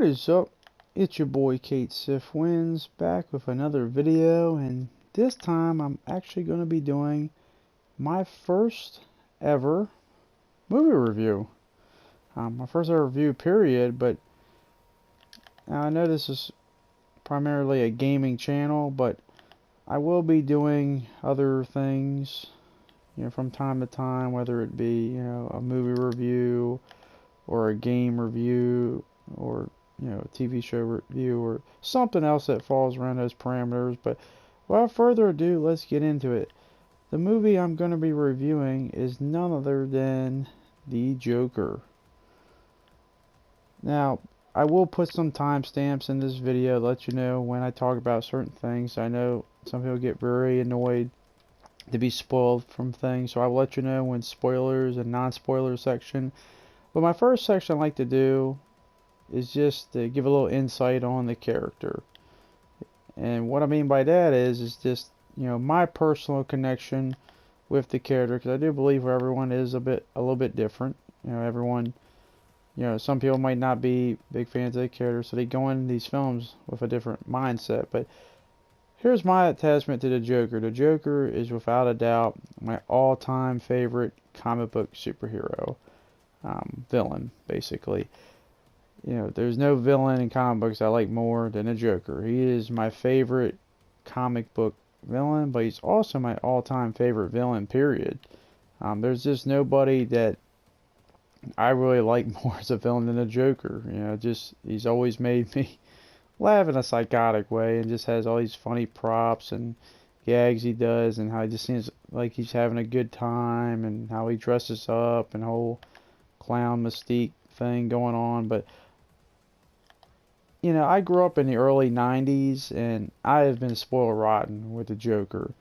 What is up? It's your boy Kate Sif Wins back with another video, and this time I'm actually going to be doing my first ever movie review. My first ever review period, but now I know this is primarily a gaming channel, but I will be doing other things, from time to time, whether it be, a movie review or a game review or a TV show review or something else that falls around those parameters. But without further ado, let's get into it. The movie I'm going to be reviewing is none other than The Joker. Now, I will put some timestamps in this video to let you know when I talk about certain things. I know some people get very annoyed to be spoiled from things, so I will let you know when spoilers and non-spoiler section. But my first section I like to do is just to give a little insight on the character. And what I mean by that is just, my personal connection with the character, because I do believe everyone is a little bit different. Everyone, some people might not be big fans of the character, so they go into these films with a different mindset. But here's my attachment to the Joker. The Joker is without a doubt my all-time favorite comic book superhero, villain, basically. There's no villain in comic books I like more than the Joker. He is my favorite comic book villain, but he's also my all-time favorite villain, period. There's just nobody that I really like more as a villain than the Joker. He's always made me laugh in a psychotic way, and just has all these funny props and gags he does, and how he just seems like he's having a good time, and how he dresses up, and whole clown mystique thing going on. But I grew up in the early 90s, and I have been spoiled rotten with the Joker.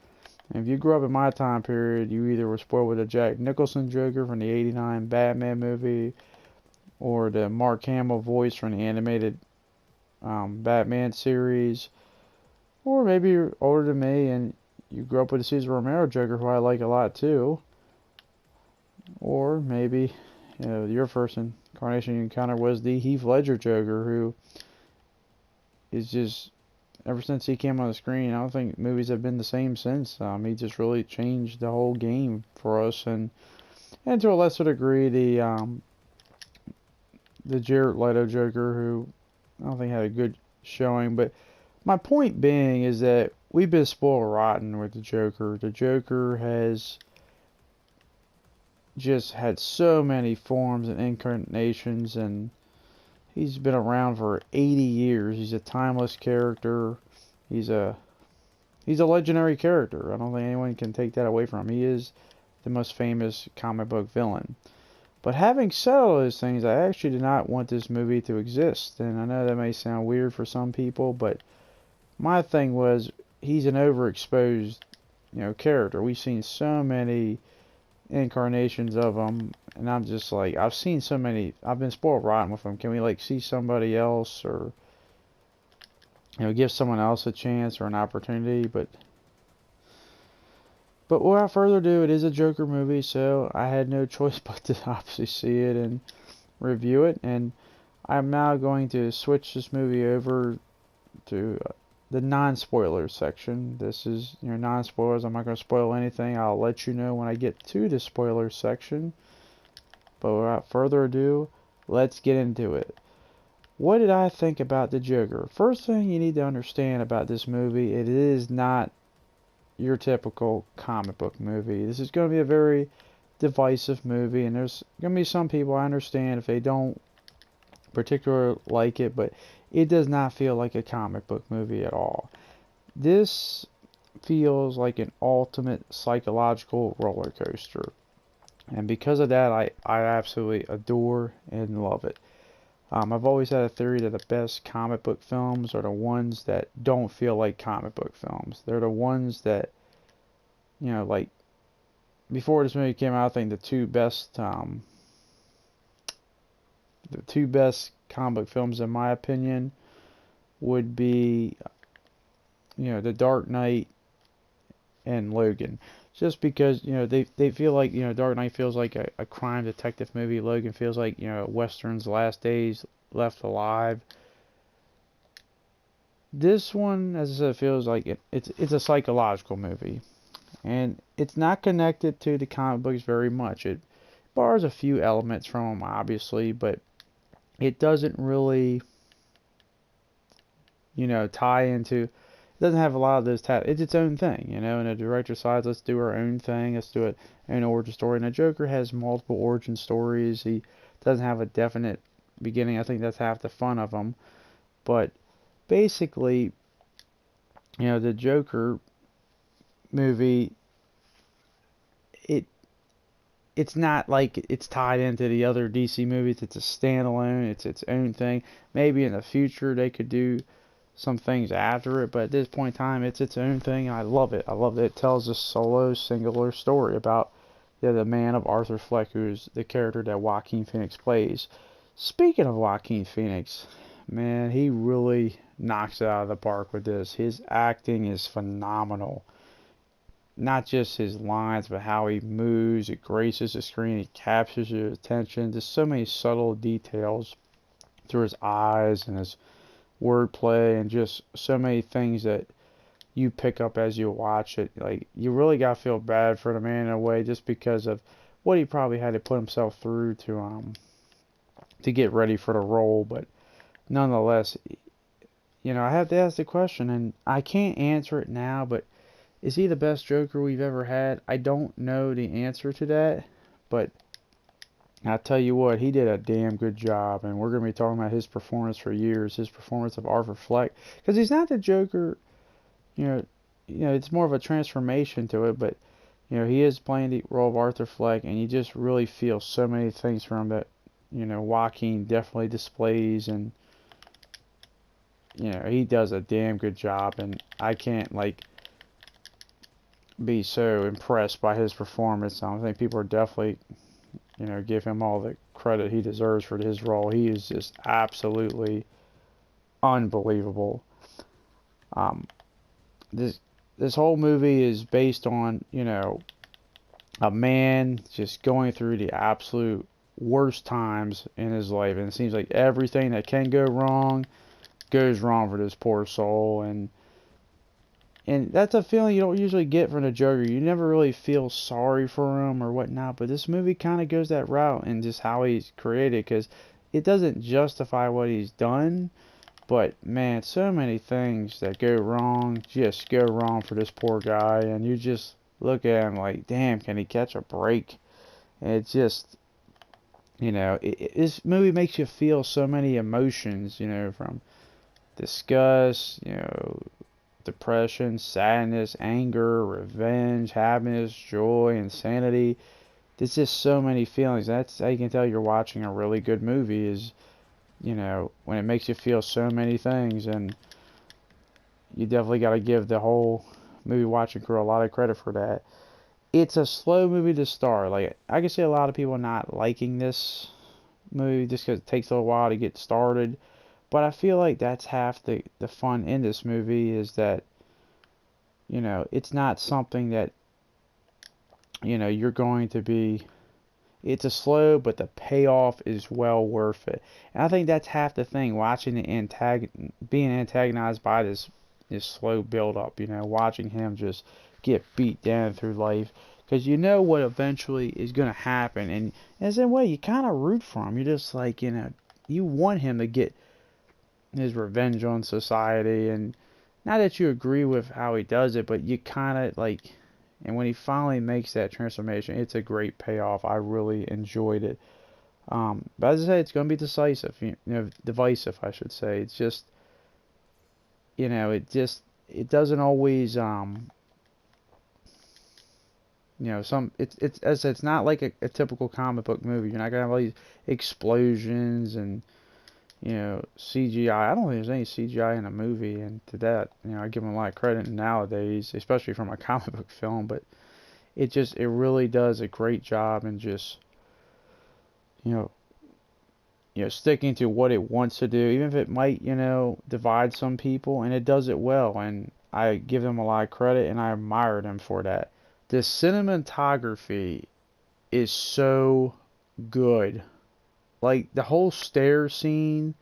And if you grew up in my time period, you either were spoiled with the Jack Nicholson Joker from the '89 Batman movie, or the Mark Hamill voice from the animated Batman series, or maybe you're older than me and you grew up with the Cesar Romero Joker, who I like a lot too. Or maybe your first incarnation you encountered was the Heath Ledger Joker, who is just, ever since he came on the screen, I don't think movies have been the same since. He just really changed the whole game for us, and to a lesser degree the Jared Leto Joker, who I don't think had a good showing. But my point being is that we've been spoiled rotten with the Joker. The Joker has just had so many forms and incarnations, and he's been around for 80 years. He's a timeless character. He's a legendary character. I don't think anyone can take that away from him. He is the most famous comic book villain. But having said all those things, I actually did not want this movie to exist. And I know that may sound weird for some people, but my thing was, he's an overexposed, character. We've seen so many incarnations of him, and I'm just like, I've seen so many. I've been spoiled rotten with him. Can we see somebody else, or give someone else a chance or an opportunity? But without further ado, it is a Joker movie, so I had no choice but to obviously see it and review it. And I'm now going to switch this movie over to the non-spoiler section. This is non-spoilers. I'm not going to spoil anything. I'll let you know when I get to the spoiler section. But without further ado, let's get into it. What did I think about the Joker? First thing you need to understand about this movie, it is not your typical comic book movie. This is going to be a very divisive movie, and there's going to be some people, I understand if they don't particularly like it, but it does not feel like a comic book movie at all. This feels like an ultimate psychological roller coaster, and because of that, I absolutely adore and love it. I've always had a theory that the best comic book films are the ones that don't feel like comic book films. They're the ones that, before this movie came out, I think the two best comic book films, in my opinion, would be, The Dark Knight and Logan. Just because, they feel like, Dark Knight feels like a crime detective movie. Logan feels like, Western's last days left alive. This one, as I said, feels like it's a psychological movie, and it's not connected to the comic books very much. It borrows a few elements from them, obviously, but it doesn't really, tie into. It doesn't have a lot of those. It's its own thing, And the director decides, let's do our own thing. Let's do it an origin story. And the Joker has multiple origin stories. He doesn't have a definite beginning. I think that's half the fun of them. But basically, the Joker movie, it it's not like it's tied into the other DC movies. It's a standalone. It's its own thing. Maybe in the future they could do some things after it, but at this point in time, it's its own thing, and I love it. I love that it tells a solo, singular story about the man of Arthur Fleck, who is the character that Joaquin Phoenix plays. Speaking of Joaquin Phoenix, man, he really knocks it out of the park with this. His acting is phenomenal. Not just his lines, but how he moves, it graces the screen, it captures your attention. There's so many subtle details through his eyes and his wordplay and just so many things that you pick up as you watch it. Like, you really gotta feel bad for the man in a way, just because of what he probably had to put himself through to get ready for the role. But nonetheless, I have to ask the question, and I can't answer it now, but is he the best Joker we've ever had? I don't know the answer to that, but I'll tell you what, he did a damn good job, and we're going to be talking about his performance for years, his performance of Arthur Fleck, because he's not the Joker, you know, it's more of a transformation to it, but, he is playing the role of Arthur Fleck, and you just really feel so many things from him that, Joaquin definitely displays, and, he does a damn good job, and I can't, be so impressed by his performance. I think people are definitely, give him all the credit he deserves for his role. He is just absolutely unbelievable. Um, this whole movie is based on, a man just going through the absolute worst times in his life, and it seems like everything that can go wrong goes wrong for this poor soul, and that's a feeling you don't usually get from the Joker. You never really feel sorry for him or whatnot, but this movie kind of goes that route in just how he's created, because it doesn't justify what he's done, but man, so many things that go wrong just go wrong for this poor guy, and you just look at him like, damn, can he catch a break? And it's just, this movie makes you feel so many emotions, from disgust, depression, sadness, anger, revenge, happiness, joy, insanity. There's just so many feelings. That's how you can tell you're watching a really good movie, is, when it makes you feel so many things. And you definitely got to give the whole movie watching crew a lot of credit for that. It's a slow movie to start. Like, I can see a lot of people not liking this movie just because it takes a little while to get started. But I feel like that's half the fun in this movie, is that, it's not something that, you're going to be, it's a slow, but the payoff is well worth it. And I think that's half the thing, watching being antagonized by this slow build up, watching him just get beat down through life. Because you know what eventually is going to happen. And in some way, you kind of root for him. You're just like, you want him to get his revenge on society, and not that you agree with how he does it, but you kind of and when he finally makes that transformation, it's a great payoff. I really enjoyed it. But as I say, it's going to be decisive, divisive, I should say. It's just, it doesn't always, it's as I said, it's not like a typical comic book movie. You're not going to have all these explosions and, CGI. I don't think there's any CGI in a movie, and to that, I give them a lot of credit nowadays, especially from a comic book film, but it really does a great job in just, sticking to what it wants to do, even if it might, divide some people, and it does it well, and I give them a lot of credit, and I admire them for that. The cinematography is so good. Like, the whole stair scene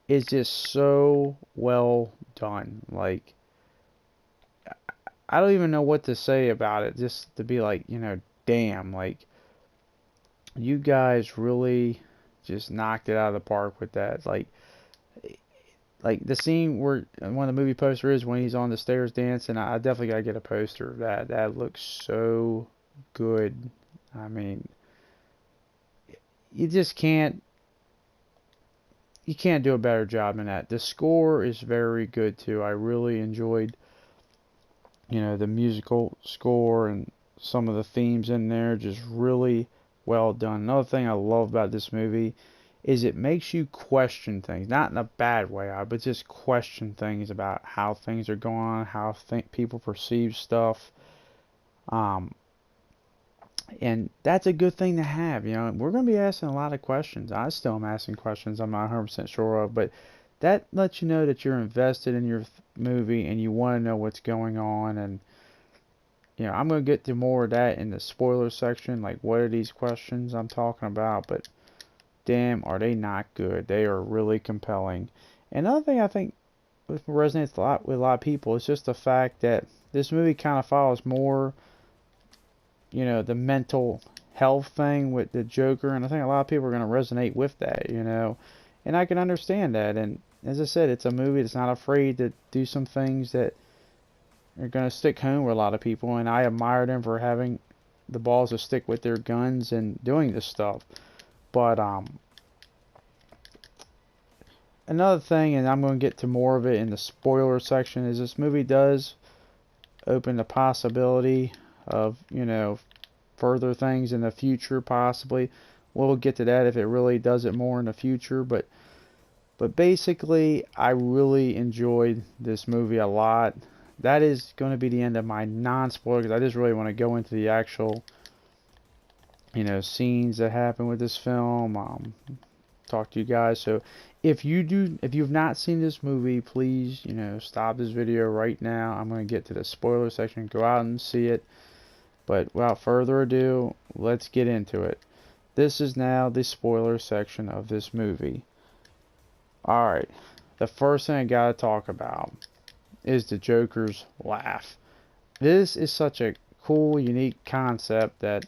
is just so well done. Like, I don't even know what to say about it, just to be like, damn, like, you guys really just knocked it out of the park with that. Like the scene where one of the movie poster is when he's on the stairs dancing. I definitely gotta get a poster of that. That looks so good. I mean, you just can't do a better job than that. The score is very good too. I really enjoyed, the musical score and some of the themes in there. Just really well done. Another thing I love about this movie is it makes you question things, not in a bad way, but just question things about how things are going on, how people perceive stuff. And that's a good thing to have. We're going to be asking a lot of questions. I still am asking questions I'm not 100% sure of, but that lets you know that you're invested in your movie and you want to know what's going on. And I'm going to get to more of that in the spoiler section, like what are these questions I'm talking about, but damn, are they not good. They are really compelling. Another thing I think resonates a lot with a lot of people is just the fact that this movie kind of follows more, the mental health thing with the Joker, and I think a lot of people are going to resonate with that, and I can understand that. And as I said, it's a movie that's not afraid to do some things that are going to stick home with a lot of people, and I admire them for having the balls to stick with their guns and doing this stuff. But another thing, and I'm going to get to more of it in the spoiler section, is this movie does open the possibility of, further things in the future possibly. We'll get to that if it really does it more in the future, but basically I really enjoyed this movie a lot. That is going to be the end of my non-spoiler, because I just really want to go into the actual scenes that happen with this film, talk to you guys. So if you've not seen this movie, please, stop this video right now. I'm going to get to the spoiler section. Go out and see it. But without further ado, let's get into it. This is now the spoiler section of this movie. Alright, the first thing I gotta talk about is the Joker's laugh. This is such a cool, unique concept that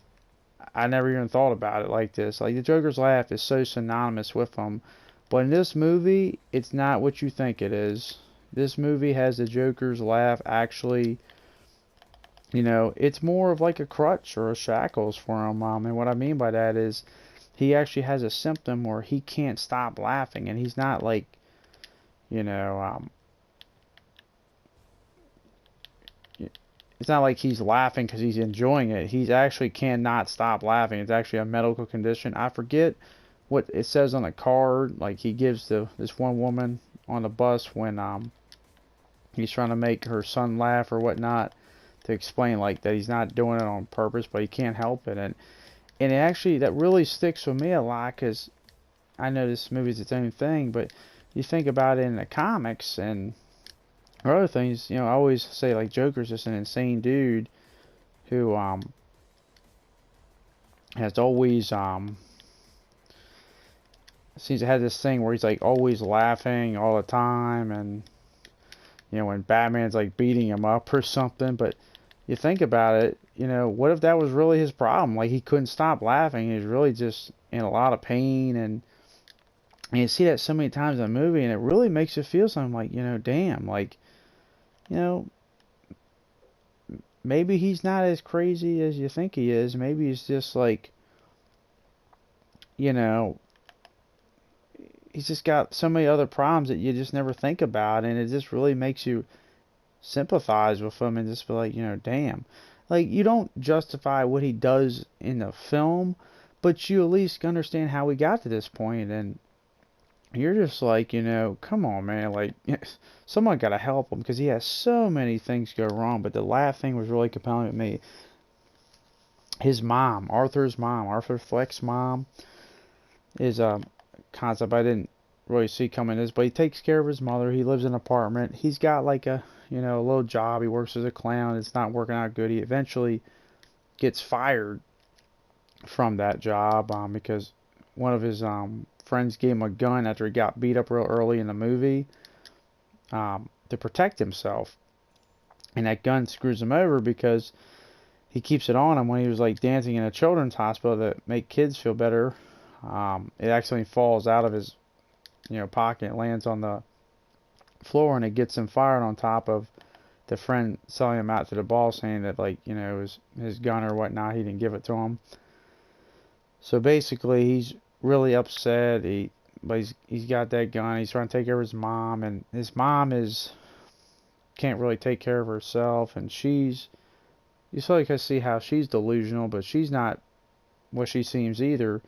I never even thought about it like this. Like, the Joker's laugh is so synonymous with him, but in this movie, it's not what you think it is. This movie has the Joker's laugh actually, it's more of like a crutch or a shackles for him. And what I mean by that is he actually has a symptom where he can't stop laughing, and he's not like, it's not like he's laughing because he's enjoying it. He's actually cannot stop laughing. It's actually a medical condition. I forget what it says on the card. Like, he gives this one woman on the bus when he's trying to make her son laugh or whatnot, to explain like that he's not doing it on purpose, but he can't help it. And it actually, that really sticks with me a lot, because I know this movie's its own thing, but you think about it in the comics and or other things, I always say like Joker's just an insane dude who has always seems to have this thing where he's like always laughing all the time, and when Batman's like beating him up or something. But you think about it, what if that was really his problem? Like, he couldn't stop laughing. He was really just in a lot of pain, and you see that so many times in the movie, and it really makes you feel something like, damn, like, maybe he's not as crazy as you think he is. Maybe he's just like, he's just got so many other problems that you just never think about, and it just really makes you sympathize with him and just be like, damn. Like, you don't justify what he does in the film, but you at least understand how we got to this point, and you're just like, come on, man, like, someone gotta help him, because he has so many things go wrong. But the laugh thing was really compelling with me. His mom, Arthur Fleck's mom, is a concept I didn't really see coming this, but he takes care of his mother. He lives in an apartment. He's got like a little job. He works as a clown. It's not working out good. He eventually gets fired from that job because one of his friends gave him a gun after he got beat up real early in the movie. to protect himself. And that gun screws him over because he keeps it on him when he was like dancing in a children's hospital to make kids feel better. It actually falls out of his pocket, lands on the floor, and it gets him fired on top of the friend selling him out to the boss, saying that like it was his gun or whatnot. He didn't give it to him. So basically, he's really upset. But he's got that gun. He's trying to take care of his mom, and his mom can't really take care of herself, and you still can see how she's delusional, but she's not what she seems either.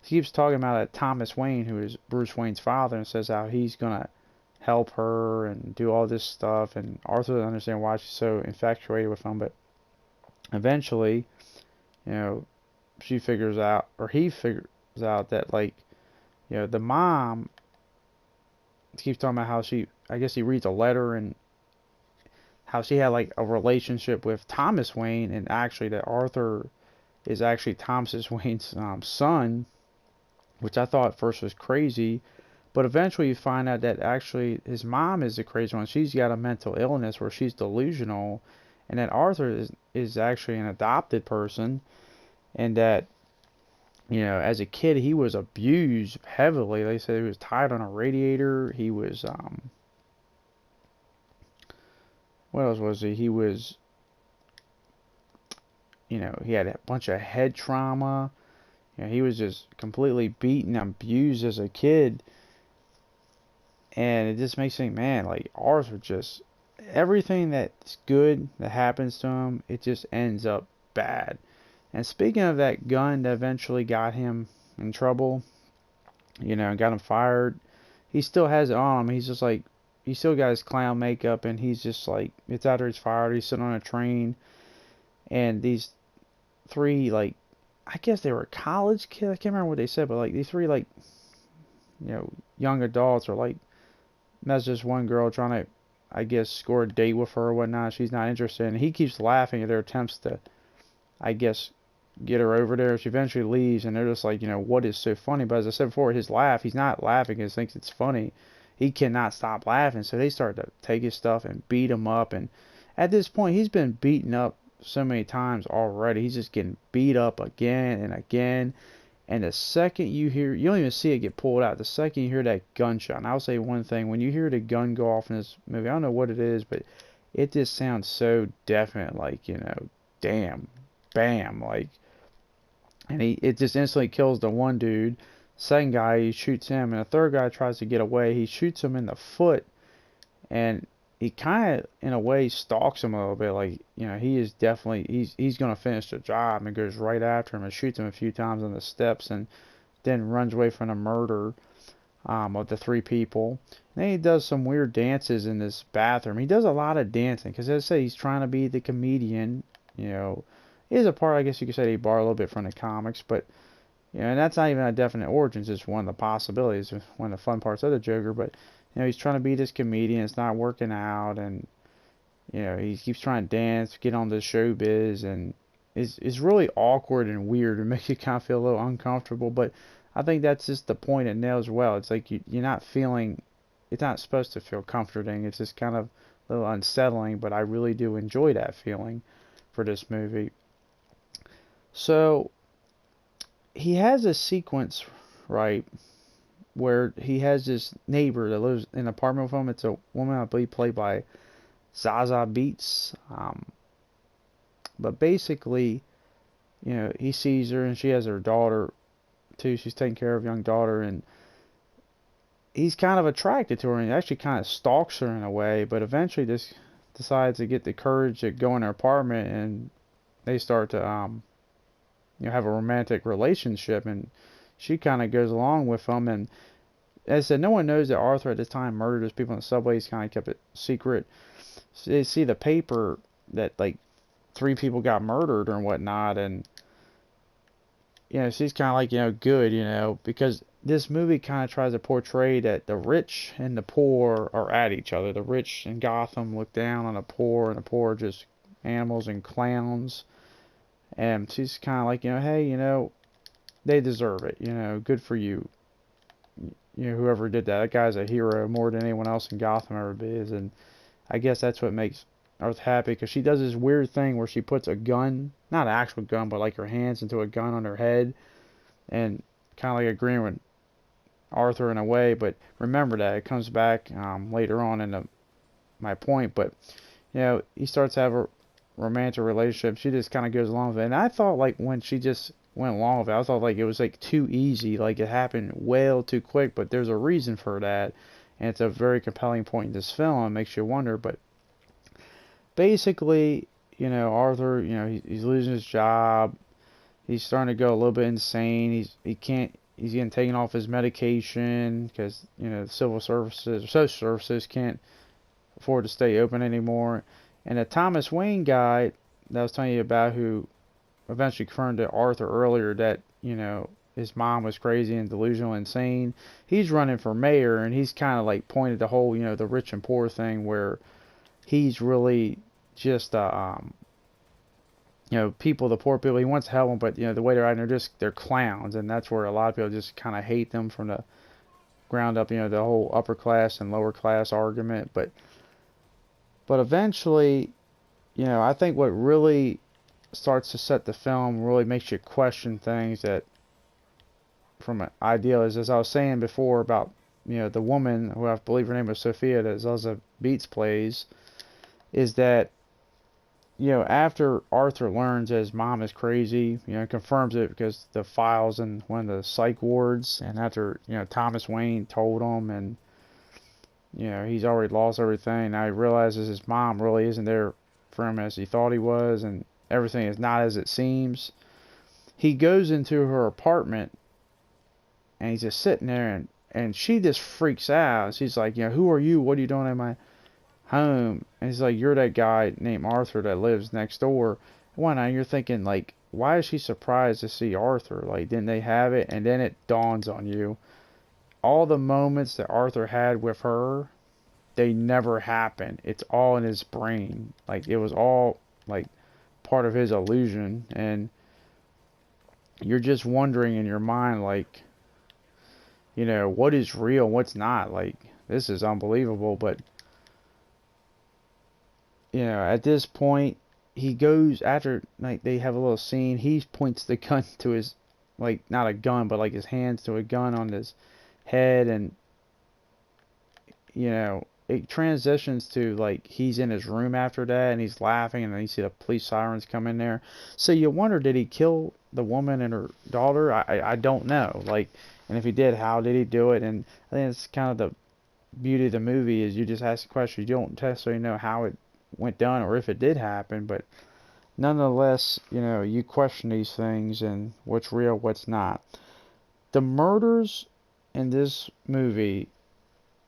She keeps talking about that Thomas Wayne, who is Bruce Wayne's father, and says how he's gonna help her and do all this stuff, and Arthur doesn't understand why she's so infatuated with him, but eventually, she figures out, or he figures out that like, the mom keeps talking about how I guess he reads a letter and how she had like a relationship with Thomas Wayne, and actually that Arthur is actually Thomas Wayne's son, which I thought at first was crazy. But eventually you find out that actually his mom is the crazy one. She's got a mental illness where she's delusional, and that Arthur is actually an adopted person, and that, as a kid he was abused heavily. They said he was tied on a radiator. He was, what else was he? He was, he had a bunch of head trauma. He was just completely beaten and abused as a kid. And it just makes me think, man, like Arthur just, everything that's good that happens to him, it just ends up bad. And speaking of that gun that eventually got him in trouble, got him fired, he still has it on him. He's just like, he still got his clown makeup, and he's just like, it's after he's fired, he's sitting on a train, and these three, like, I guess they were college kids, I can't remember what they said, but like these three, like, young adults are like, that's just one girl trying to, I guess, score a date with her or whatnot. She's not interested, and he keeps laughing at their attempts to, I guess, get her over there. She eventually leaves, and they're just like, what is so funny? But as I said before, his laugh, he's not laughing because he thinks it's funny. He cannot stop laughing, so they start to take his stuff and beat him up. And at this point, he's been beaten up so many times already. He's just getting beat up again and again. And the second you don't even see it get pulled out. The second you hear that gunshot, and I'll say one thing, when you hear the gun go off in this movie, I don't know what it is, but it just sounds so definite, like, damn, bam, like, and it just instantly kills the one dude. Second guy, he shoots him, and the third guy tries to get away. He shoots him in the foot, and he kind of, in a way, stalks him a little bit. Like, he is definitely, he's going to finish the job, and goes right after him and shoots him a few times on the steps, and then runs away from the murder of the three people. And then he does some weird dances in this bathroom. He does a lot of dancing, because as I say, he's trying to be the comedian. It is a part, I guess you could say, he borrowed a little bit from the comics, but, and that's not even a definite origins. It's one of the possibilities, one of the fun parts of the Joker, but, he's trying to be this comedian. It's not working out, and he keeps trying to dance, get on the showbiz, and it's really awkward and weird. It makes you kind of feel a little uncomfortable, but I think that's just the point it nails well. It's like you're not feeling, it's not supposed to feel comforting. It's just kind of a little unsettling, but I really do enjoy that feeling for this movie. So he has a sequence, right, where he has this neighbor that lives in an apartment with him. It's a woman, I believe, played by Zaza Beetz. But basically, he sees her, and she has her daughter, too. She's taking care of a young daughter, and he's kind of attracted to her, and he actually kind of stalks her in a way, but eventually just decides to get the courage to go in her apartment, and they start to, have a romantic relationship, and she kind of goes along with him. And as I said, no one knows that Arthur at this time murdered those people in the subway. He's kind of kept it secret. So they see the paper that like 3 people got murdered or whatnot, and she's kind of like, good, because this movie kind of tries to portray that the rich and the poor are at each other. The rich in Gotham look down on the poor, and the poor are just animals and clowns. And she's kind of like, hey, they deserve it. Good for you. Whoever did that. That guy's a hero more than anyone else in Gotham ever is. And I guess that's what makes Arthur happy, because she does this weird thing where she puts a gun, not an actual gun, but like her hands into a gun on her head, and kind of like agreeing with Arthur in a way. But remember that it comes back later on in my point. But he starts to have a romantic relationship. She just kind of goes along with it, and I thought like when she just went along with it, I thought like it was like too easy, like it happened well too quick. But there's a reason for that, and it's a very compelling point in this film. It makes you wonder. But basically, Arthur, he's losing his job. He's starting to go a little bit insane. He's getting taken off his medication because the civil services or social services can't afford to stay open anymore. And the Thomas Wayne guy that I was telling you about, who eventually confirmed to Arthur earlier that his mom was crazy and delusional, insane. He's running for mayor, and he's kind of like pointed the whole the rich and poor thing, where he's really just people, the poor people, he wants to help them, but the way they're acting, they're clowns, and that's where a lot of people just kind of hate them from the ground up. The whole upper class and lower class argument, but eventually, I think what really starts to set the film, really makes you question things that, from an ideal, is, as I was saying before about the woman who I believe her name was Sophia, that Zaza Beetz plays, is that after Arthur learns that his mom is crazy, confirms it because the files in one of the psych wards, and after Thomas Wayne told him, and he's already lost everything. Now he realizes his mom really isn't there for him as he thought he was, and everything is not as it seems. He goes into her apartment, and he's just sitting there, and she just freaks out. She's like, who are you? What are you doing in my home? And he's like, you're that guy named Arthur that lives next door. One night you're thinking, like, why is she surprised to see Arthur? Like, didn't they have it? And then it dawns on you, all the moments that Arthur had with her, they never happened. It's all in his brain. Like, it was all like part of his illusion, and you're just wondering in your mind, like, what is real, what's not. Like, this is unbelievable. But at this point, he goes, after like they have a little scene, he points the gun to his, like, not a gun, but like his hands to a gun on his head, and it transitions to like he's in his room after that, and he's laughing, and then you see the police sirens come in there. So you wonder, did he kill the woman and her daughter? I don't know. Like, and if he did, how did he do it? And I think it's kind of the beauty of the movie, is you just ask the question. You don't necessarily know how it went down or if it did happen, but nonetheless, you question these things and what's real, what's not. The murders in this movie,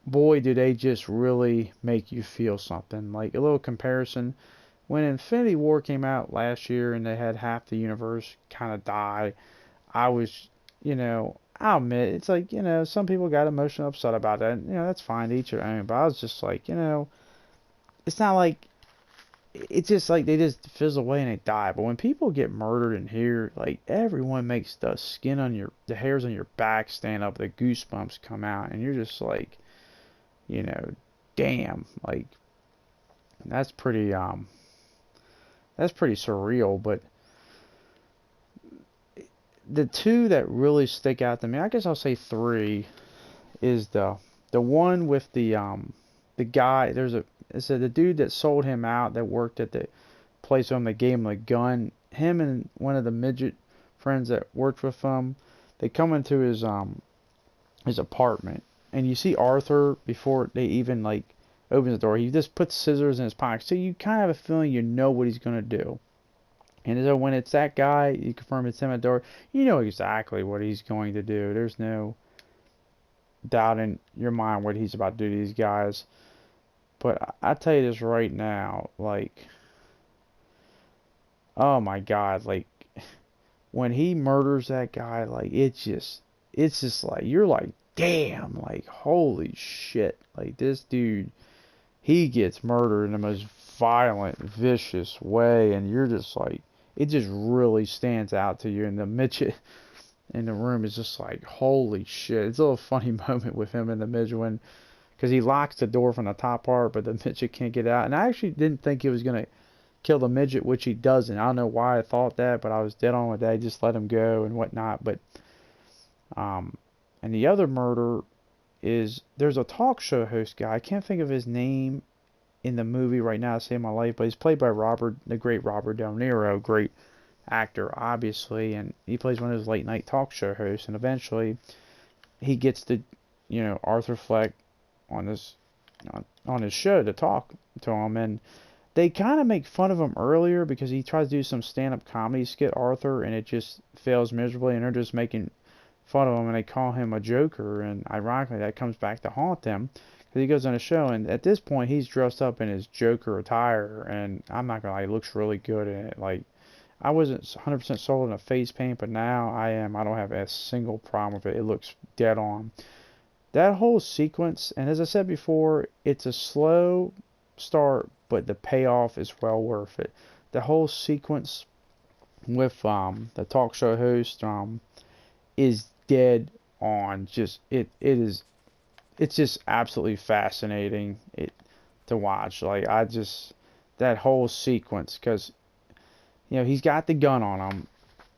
boy, do they just really make you feel something. Like, a little comparison, when Infinity War came out last year and they had half the universe kind of die, I was, I'll admit, it's like, some people got emotionally upset about that. That's fine, each their own. But I was just like, it's not like, it's just like they just fizzle away and they die. But when people get murdered in here, like, everyone makes the the hairs on your back stand up, the goosebumps come out, and you're just like, damn, like, that's pretty surreal. But the two that really stick out to me, I guess I'll say three, is the one with the guy. The dude that sold him out, that worked at the place on, that gave him a gun. Him and one of the midget friends that worked with him, they come into his apartment, and you see Arthur before they even like open the door. He just puts scissors in his pocket, so you kind of have a feeling what he's gonna do. And so when it's that guy, you confirm it's him at the door, you know exactly what he's going to do. There's no doubt in your mind what he's about to do to these guys. But I tell you this right now, like, oh my God, like, when he murders that guy, like, it's just like, you're like, damn, like, holy shit. Like, this dude, he gets murdered in the most violent, vicious way, and you're just like, it just really stands out to you. And the midget in the room is just like, holy shit. It's a little funny moment with him and the midget when because he locks the door from the top part, but the midget can't get out. And I actually didn't think he was gonna kill the midget, which he doesn't. I don't know why I thought that, but I was dead on with that. He just let him go and whatnot. But and the other murder is, there's a talk show host guy. I can't think of his name in the movie right now to save my life, but he's played by the great Robert De Niro, great actor, obviously, and he plays one of those late night talk show hosts. And eventually, he gets the, Arthur Fleck on his show to talk to him, and they kind of make fun of him earlier because he tries to do some stand-up comedy skit, Arthur, and it just fails miserably, and they're just making fun of him, and they call him a joker, and ironically that comes back to haunt them because he goes on a show, and at this point he's dressed up in his Joker attire, and I'm not gonna lie, he looks really good in it. Like, I wasn't 100% sold on the face paint, but now I am. I don't have a single problem with it. It looks dead on. That whole sequence, and as I said before, it's a slow start, but the payoff is well worth it. The whole sequence with the talk show host is dead on. It's just absolutely fascinating to watch. Like, that whole sequence, because he's got the gun on him,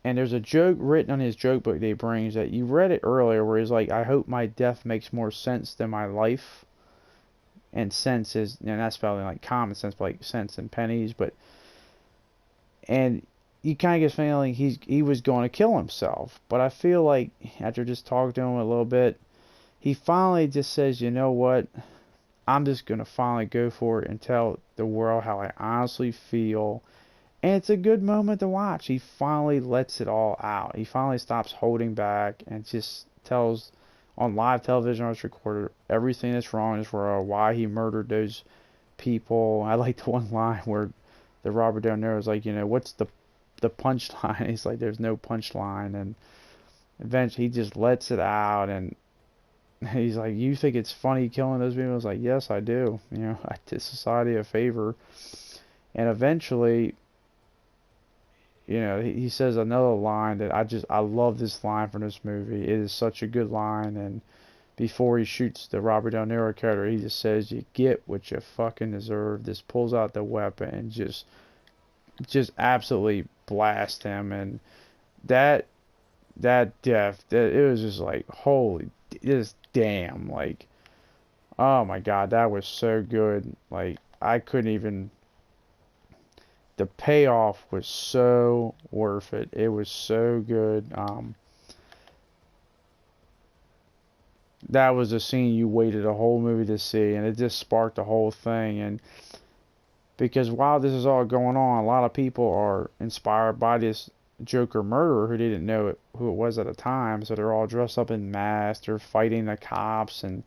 and there's a joke written on his joke book that he brings that you read it earlier, where he's like, I hope my death makes more sense than my life. And sense is, not spelling like common sense, but like cents and pennies. And you kind of get the feeling he was going to kill himself. But I feel like after just talking to him a little bit, he finally just says, you know what, I'm just going to finally go for it and tell the world how I honestly feel. And it's a good moment to watch. He finally lets it all out. He finally stops holding back and just tells on live television, on his recorder, everything that's wrong in this world, why he murdered those people. I like the one line where the Robert De Niro is like, what's the punchline? He's like, there's no punchline. And eventually he just lets it out, and he's like, you think it's funny killing those people? I was like, yes, I do. I did society a favor. And eventually, he says another line that I love this line from this movie. It is such a good line. And before he shoots the Robert De Niro character, he just says, you get what you fucking deserve. Just pulls out the weapon and just absolutely blast him. And that death, it was just like, holy, just damn. Like, oh my God, that was so good. Like, I couldn't even... The payoff was so worth it. It was so good. That was a scene you waited a whole movie to see, and it just sparked the whole thing. And because while this is all going on, a lot of people are inspired by this Joker murderer who didn't know who it was at the time, so they're all dressed up in masks, they're fighting the cops, and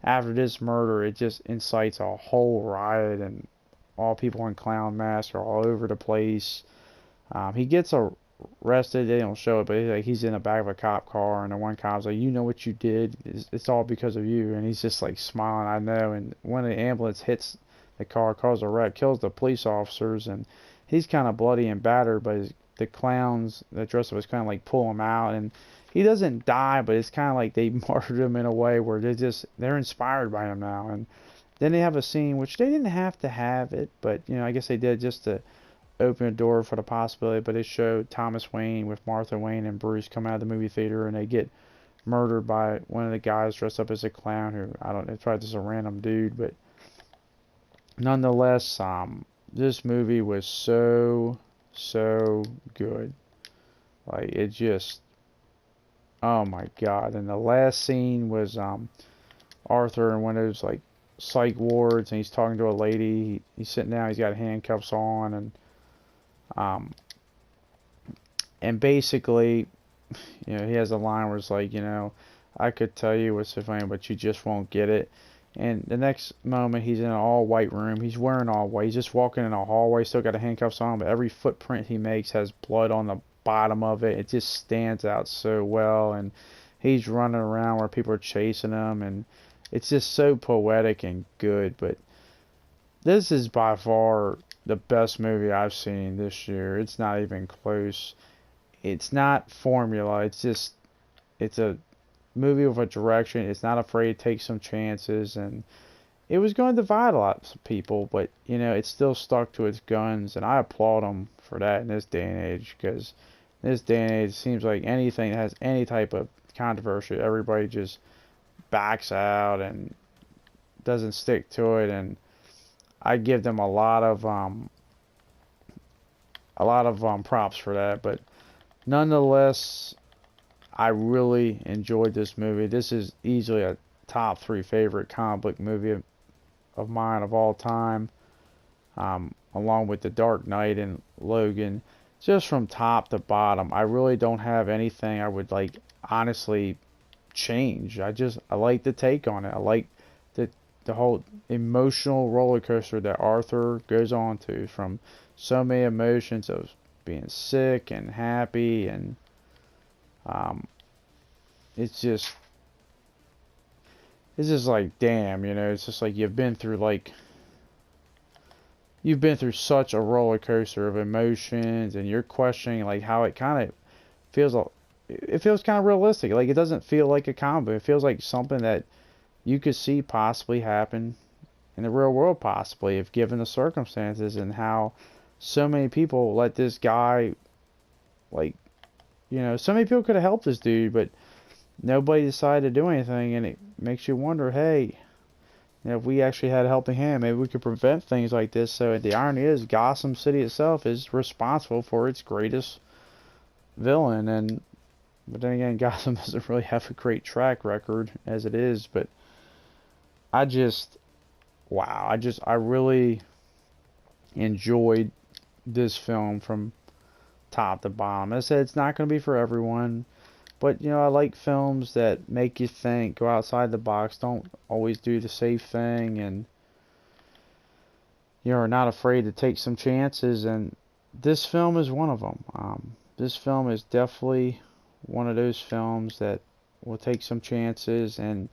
after this murder, it just incites a whole riot, and all people in clown masks are all over the place. He gets arrested. They don't show it, but he's in the back of a cop car, and the one cop's like, you know what you did? It's all because of you. And he's just like smiling, I know. And when the ambulance hits the car, causes a wreck, kills the police officers, and he's kind of bloody and battered, but the clowns that dress up as kind of like pull him out, and he doesn't die, but it's kind of like they martyred him in a way where they're inspired by him now. And then they have a scene, which they didn't have to have it, but, I guess they did just to open a door for the possibility, but it showed Thomas Wayne with Martha Wayne and Bruce come out of the movie theater, and they get murdered by one of the guys dressed up as a clown who, I don't know, it's probably just a random dude, but nonetheless, this movie was so good. Like, it just, oh my God. And the last scene was Arthur in one of those, like, psych wards, and he's talking to a lady. He's sitting down, he's got handcuffs on, and basically, he has a line where it's like, I could tell you what's so funny, but you just won't get it. And the next moment, he's in an all-white room. He's wearing all white. He's just walking in a hallway, still got the handcuffs on, but every footprint he makes has blood on the bottom of it. It just stands out so well, and he's running around where people are chasing him, and it's just so poetic and good. But this is by far the best movie I've seen this year. It's not even close. It's not formula. It's a movie with a direction. It's not afraid to take some chances, and it was going to divide a lot of people, but you know, it still stuck to its guns, and I applaud them for that in this day and age, because in this day and age, it seems like anything that has any type of controversy, everybody just backs out and doesn't stick to it, and I give them a lot of props for that. But nonetheless, I really enjoyed this movie. This is easily a top 3 favorite comic book movie of mine of all time, along with The Dark Knight and Logan. Just from top to bottom, I really don't have anything I would like honestly change. I like the take on it. I like the whole emotional roller coaster that Arthur goes on to, from so many emotions of being sick and happy, and it's just like, damn, you know, it's just like you've been through such a roller coaster of emotions, and you're questioning like how it kind of feels. It feels kind of realistic. Like, it doesn't feel like a comic book. It feels like something that you could see possibly happen in the real world, possibly, if given the circumstances, and how so many people let this guy, like, you know, so many people could have helped this dude, but nobody decided to do anything, and it makes you wonder, hey, you know, if we actually had a helping hand, maybe we could prevent things like this. So the irony is, Gotham City itself is responsible for its greatest villain, but then again, Gotham doesn't really have a great track record as it is. But wow, I really enjoyed this film from top to bottom. As I said, it's not going to be for everyone, but you know, I like films that make you think, go outside the box, don't always do the safe thing, and you know, are not afraid to take some chances. And this film is one of them. This film is definitely one of those films that will take some chances and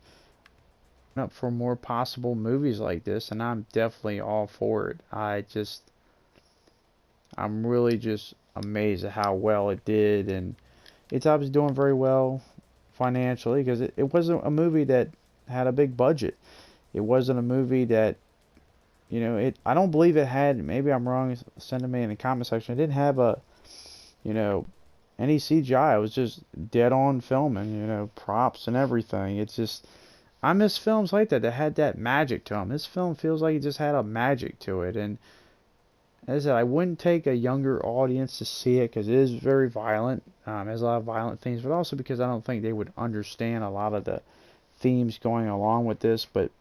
up for more possible movies like this, and I'm definitely all for it. I'm really just amazed at how well it did, and it's obviously doing very well financially, because it wasn't a movie that had a big budget. It wasn't a movie that, you know, I don't believe it had, maybe I'm wrong, send me in the comment section, it didn't have you know, any CGI. It was just dead on filming, you know, props and everything. It's just, I miss films like that had that magic to them. This film feels like it just had a magic to it, and as I said, I wouldn't take a younger audience to see it, because it is very violent. There's a lot of violent themes, but also because I don't think they would understand a lot of the themes going along with this. But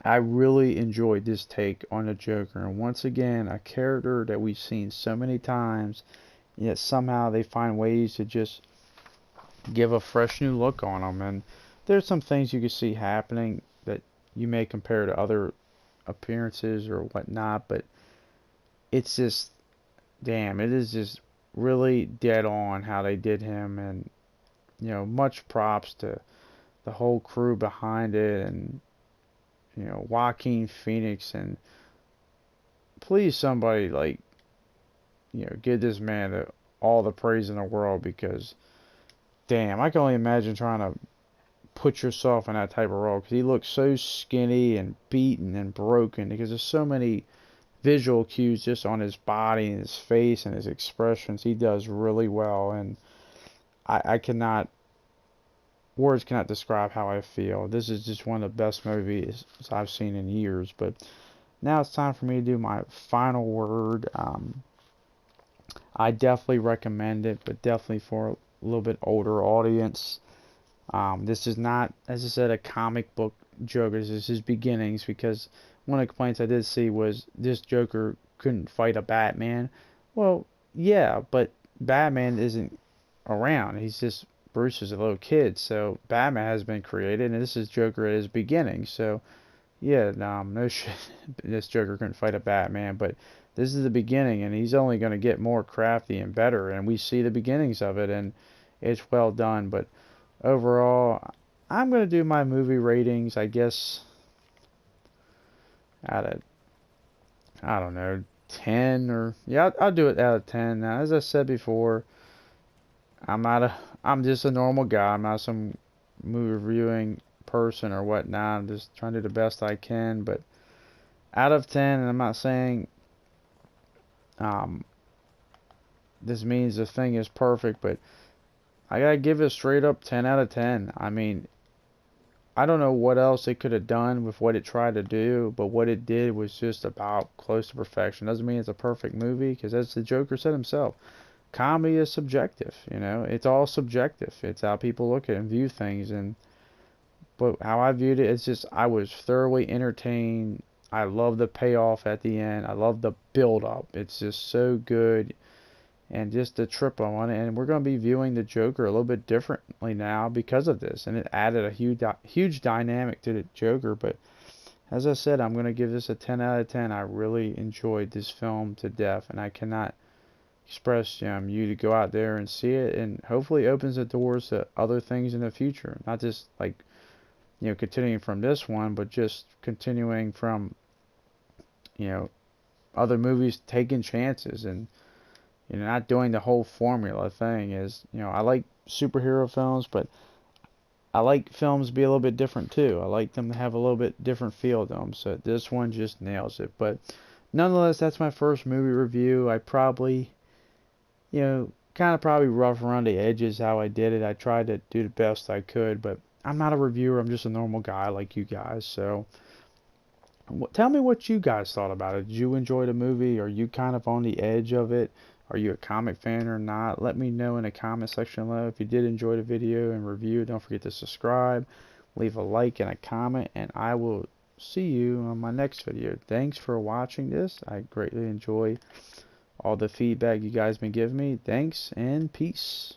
I really enjoyed this take on the Joker, and once again, a character that we've seen so many times, yet somehow they find ways to just give a fresh new look on them. And there's some things you can see happening that you may compare to other appearances or whatnot, but it's just, damn, it is just really dead on how they did him. And you know, much props to the whole crew behind it, and you know, Joaquin Phoenix, and please somebody, like, you know, give this man all the praise in the world, because damn, I can only imagine trying to put yourself in that type of role, because he looks so skinny and beaten and broken, because there's so many visual cues just on his body and his face and his expressions. He does really well, and I cannot, words cannot describe how I feel. This is just one of the best movies I've seen in years. But now it's time for me to do my final word. I definitely recommend it, but definitely for a little bit older audience. This is not, as I said, a comic book Joker. This is his beginnings, because one of the complaints I did see was this Joker couldn't fight a Batman. Well, yeah, but Batman isn't around. He's just Bruce is a little kid, so Batman has been created, and this is Joker at his beginning. So, yeah, no shit, this Joker couldn't fight a Batman, but this is the beginning, and he's only going to get more crafty and better, and we see the beginnings of it, and it's well done. But overall, I'm going to do my movie ratings, I guess, out of, I don't know, 10, or, yeah, I'll do it out of 10. Now, as I said before, I'm just a normal guy. I'm not some movie reviewing person or whatnot. I'm just trying to do the best I can. But out of 10, and I'm not saying um, this means the thing is perfect, but I gotta give it a straight up 10 out of 10. I mean, I don't know what else it could have done with what it tried to do, but what it did was just about close to perfection. Doesn't mean it's a perfect movie, because as the Joker said himself, comedy is subjective. You know, it's all subjective. It's how people look at and view things. And but how I viewed it, it's just I was thoroughly entertained. I love the payoff at the end. I love the build up. It's just so good. And just the trip on it. And we're going to be viewing the Joker a little bit differently now because of this. And it added a huge dynamic to the Joker. But as I said, I'm going to give this a 10 out of 10. I really enjoyed this film to death. And I cannot express you to go out there and see it. And hopefully it opens the doors to other things in the future. Not just like, continuing from this one, but just continuing from, other movies taking chances and not doing the whole formula thing. I like superhero films, but I like films to be a little bit different too. I like them to have a little bit different feel to them. So this one just nails it. But nonetheless, that's my first movie review. I probably, kind of probably rough around the edges how I did it. I tried to do the best I could, but I'm not a reviewer. I'm just a normal guy like you guys. So tell me what you guys thought about it. Did you enjoy the movie? Are you kind of on the edge of it? Are you a comic fan or not? Let me know in the comment section below. If you did enjoy the video and review, don't forget to subscribe, leave a like and a comment, and I will see you on my next video. Thanks for watching this. I greatly enjoy all the feedback you guys been giving me. Thanks and peace.